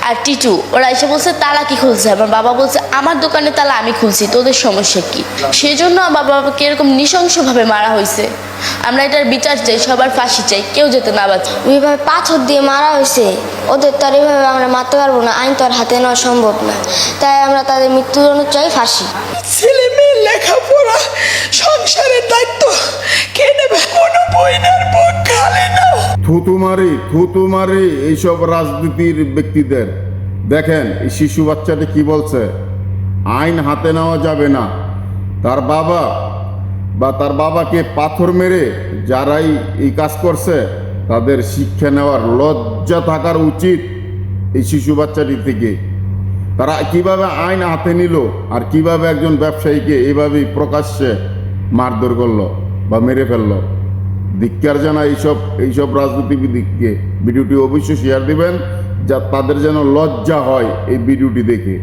আর টিটু ওরা এসে বলছে তালা কি খুলছে, আমার বাবা বলছে আমার দোকানে তালা আমি খুলছি, তোদের সমস্যা কি? সেই জন্য আমার বাবাকে এরকম নৃশংসভাবে মারা হয়েছে। আমরা এটার বিচার চাই, সবার ফাঁসি চাই, কেউ যেতে না বাঁচে। ওইভাবে পাথর দিয়ে মারা হয়েছে, ওদের তো আর এইভাবে আমরা মারতে পারবো না, আইন তো আর হাতে নেওয়া সম্ভব না। তাই আমরা তাদের মৃত্যুর জন্য চাই ফাঁসি। ছেলে মেয়ের লেখাপড়া সংসারের দায়িত্ব কে নেবে? কোনো বইনার বুক খালি না। থুতু মারি এইসব রাজনীতির ব্যক্তিদের। দেখেন এই শিশু বাচ্চাটি কি বলছে, আইন হাতে নেওয়া যাবে না। তার বাবা বা তার বাবাকে পাথর মেরে যারাই এই কাজ করছে তাদের শিক্ষা নেওয়ার লজ্জা থাকার উচিত এই শিশু বাচ্চাটি থেকে। তারা কিভাবে আইন হাতে নিল আর কিভাবে একজন ব্যবসায়ীকে এভাবেই প্রকাশ্যে মারধর করলো বা মেরে ফেললো। ধিক্কার জানা এইসব রাজনীতিবিদকে। ভিডিওটি অবশ্যই শেয়ার দিবেন, যা তাদের যেন লজ্জা হয় এই ভিডিওটি দেখে।